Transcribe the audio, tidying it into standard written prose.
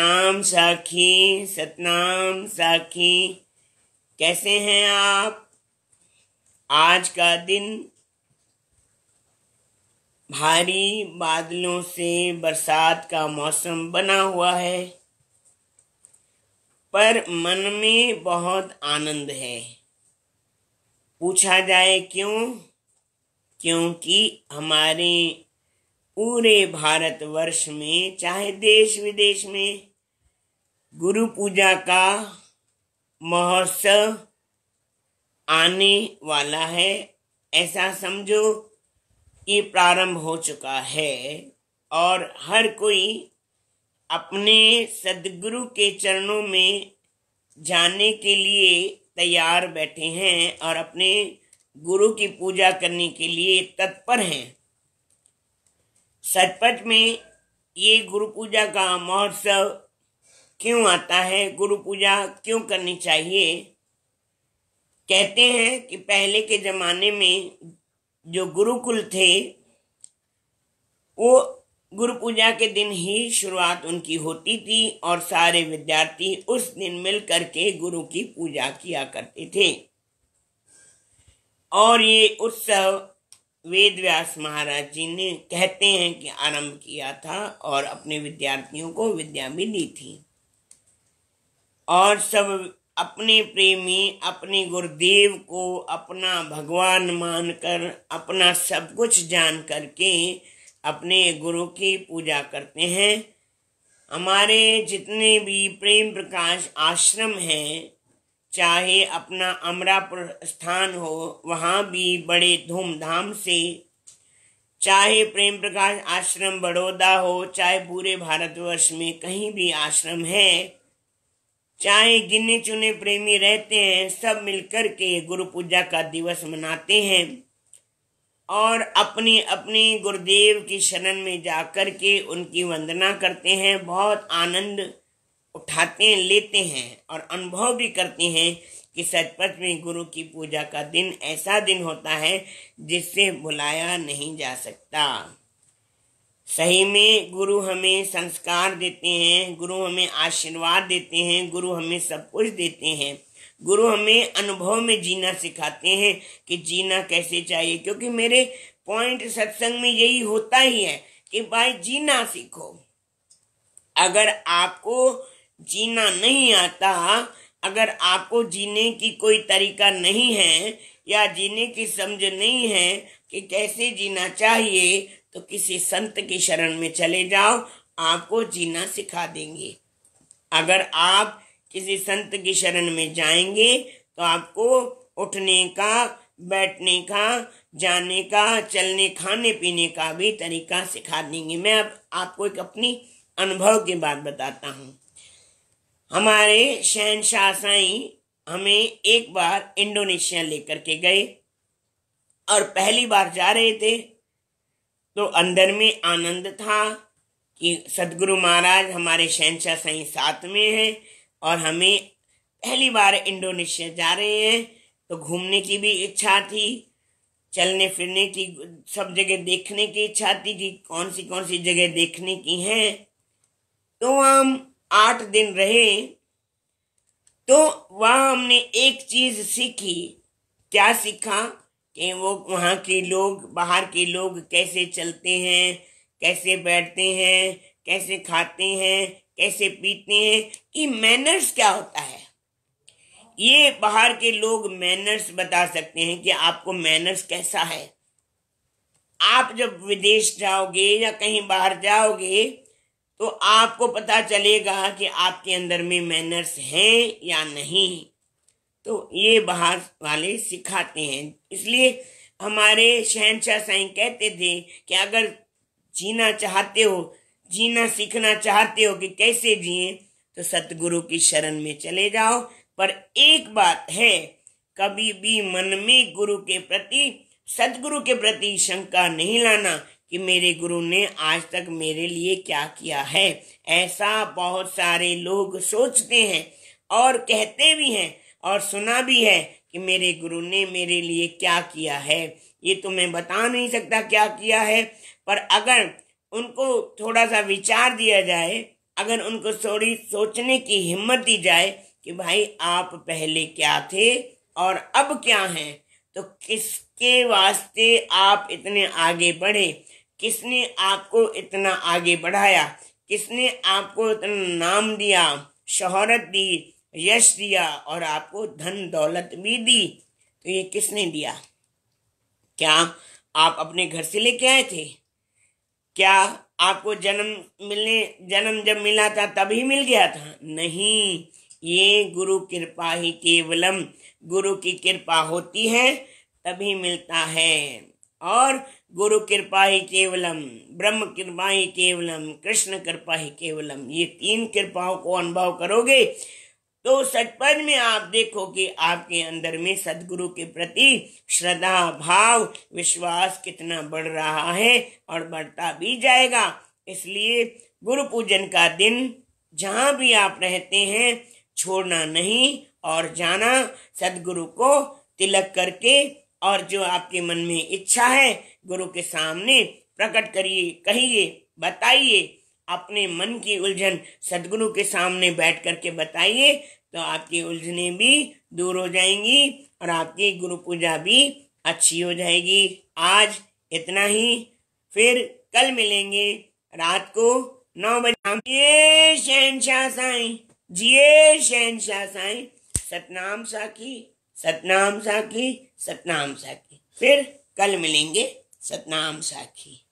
सतनाम साखी, सतनाम साखी। कैसे हैं आप? आज का दिन भारी बादलों से बरसात का मौसम बना हुआ है, पर मन में बहुत आनंद है। पूछा जाए क्यों? क्योंकि हमारे पूरे भारतवर्ष में, चाहे देश विदेश में, गुरु पूजा का महोत्सव आने वाला है। ऐसा समझो ये प्रारंभ हो चुका है और हर कोई अपने सद्गुरु के चरणों में जाने के लिए तैयार बैठे हैं और अपने गुरु की पूजा करने के लिए तत्पर हैं। सचपच में ये गुरु पूजा का महोत्सव क्यों आता है? गुरु पूजा क्यों करनी चाहिए? कहते हैं कि पहले के जमाने में जो गुरुकुल थे, वो गुरु पूजा के दिन ही शुरुआत उनकी होती थी और सारे विद्यार्थी उस दिन मिल करके गुरु की पूजा किया करते थे। और ये उत्सव वेद व्यास महाराज जी ने कहते हैं कि आरंभ किया था और अपने विद्यार्थियों को विद्या भी दी थी। और सब अपने प्रेमी अपने गुरुदेव को अपना भगवान मानकर, अपना सब कुछ जान करके अपने गुरु की पूजा करते हैं। हमारे जितने भी प्रेम प्रकाश आश्रम हैं, चाहे अपना अमरापुर स्थान हो, वहाँ भी बड़े धूमधाम से, चाहे प्रेम प्रकाश आश्रम बड़ौदा हो, चाहे पूरे भारतवर्ष में कहीं भी आश्रम है, चाहे गिने चुने प्रेमी रहते हैं, सब मिलकर के गुरु पूजा का दिवस मनाते हैं और अपनी अपनी गुरुदेव की शरण में जाकर के उनकी वंदना करते हैं। बहुत आनंद उठाते हैं, लेते हैं और अनुभव भी करते हैं कि सचपच में गुरु की पूजा का दिन ऐसा दिन होता है जिससे भुलाया नहीं जा सकता। सही में गुरु हमें संस्कार देते हैं, गुरु हमें आशीर्वाद देते हैं, गुरु हमें सब कुछ देते हैं। गुरु हमें अनुभव में जीना सिखाते हैं कि जीना कैसे चाहिए। क्योंकि मेरे पॉइंट सत्संग में यही होता ही है कि भाई जीना सीखो। अगर आपको जीना नहीं आता, अगर आपको जीने की कोई तरीका नहीं है या जीने की समझ नहीं है कि कैसे जीना चाहिए, तो किसी संत की शरण में चले जाओ, आपको जीना सिखा देंगे। अगर आप किसी संत की शरण में जाएंगे तो आपको उठने का, बैठने का, जाने का, चलने, खाने पीने का भी तरीका सिखा देंगे। मैं अब आपको एक अपनी अनुभव की बात बताता हूँ। हमारे शहंशाह साईं हमें एक बार इंडोनेशिया लेकर के गए और पहली बार जा रहे थे तो अंदर में आनंद था कि सदगुरु महाराज हमारे शहंशाह साईं साथ में हैं और हमें पहली बार इंडोनेशिया जा रहे हैं तो घूमने की भी इच्छा थी, चलने फिरने की, सब जगह देखने की इच्छा थी कि कौन सी जगह देखने की है। तो हम 8 दिन रहे तो वहाँ हमने एक चीज सीखी। क्या सीखा? कि वो वहाँ के लोग, बाहर के लोग कैसे चलते हैं, कैसे बैठते हैं, कैसे खाते हैं, कैसे पीते हैं, कि मैनर्स क्या होता है। ये बाहर के लोग मैनर्स बता सकते हैं कि आपको मैनर्स कैसा है। आप जब विदेश जाओगे या कहीं बाहर जाओगे तो आपको पता चलेगा कि आपके अंदर में मैनर्स हैं या नहीं। तो ये बाहर वाले सिखाते हैं। इसलिए हमारे शहंशाह साईं कहते थे कि अगर जीना चाहते हो, जीना सीखना चाहते हो कि कैसे जिए, तो सतगुरु की शरण में चले जाओ। पर एक बात है, कभी भी मन में गुरु के प्रति, सतगुरु के प्रति शंका नहीं लाना कि मेरे गुरु ने आज तक मेरे लिए क्या किया है। ऐसा बहुत सारे लोग सोचते हैं और कहते भी हैं और सुना भी है कि मेरे गुरु ने मेरे लिए क्या किया है। ये तो मैं बता नहीं सकता क्या किया है, पर अगर उनको थोड़ा सा विचार दिया जाए अगर उनको थोड़ी सोचने की हिम्मत दी जाए कि भाई आप पहले क्या थे और अब क्या हैं, तो किसके वास्ते आप इतने आगे बढ़े, किसने आपको इतना आगे बढ़ाया, किसने आपको इतना नाम दिया, शोहरत दी, यश दिया और आपको धन दौलत भी दी, तो ये किसने दिया? क्या आप अपने घर से लेके आए थे? क्या आपको जन्म जब मिला था तभी मिल गया था? नहीं, ये गुरु कृपा ही केवलम, गुरु की कृपा होती है तभी मिलता है। और गुरु कृपा ही केवलम, ब्रह्म कृपा ही केवलम, कृष्ण कृपा ही केवलम, ये 3 कृपाओं को अनुभव करोगे तो सचपच में आप देखो कि आपके अंदर में सदगुरु के प्रति श्रद्धा भाव विश्वास कितना बढ़ रहा है और बढ़ता भी जाएगा। इसलिए गुरु पूजन का दिन जहां भी आप रहते हैं छोड़ना नहीं और जाना, सदगुरु को तिलक करके, और जो आपके मन में इच्छा है गुरु के सामने प्रकट करिए, कहिए, बताइए, अपने मन की उलझन सदगुरु के सामने बैठ करके बताइए, तो आपकी उलझने भी दूर हो जाएंगी और आपकी गुरु पूजा भी अच्छी हो जाएगी। आज इतना ही, फिर कल मिलेंगे रात को 9 बजे। जिए शहनशाह साईं, जिए शहनशाह साईं, सतनाम साखी, सतनाम साखी, सतनाम साखी। फिर कल मिलेंगे, सतनाम साखी।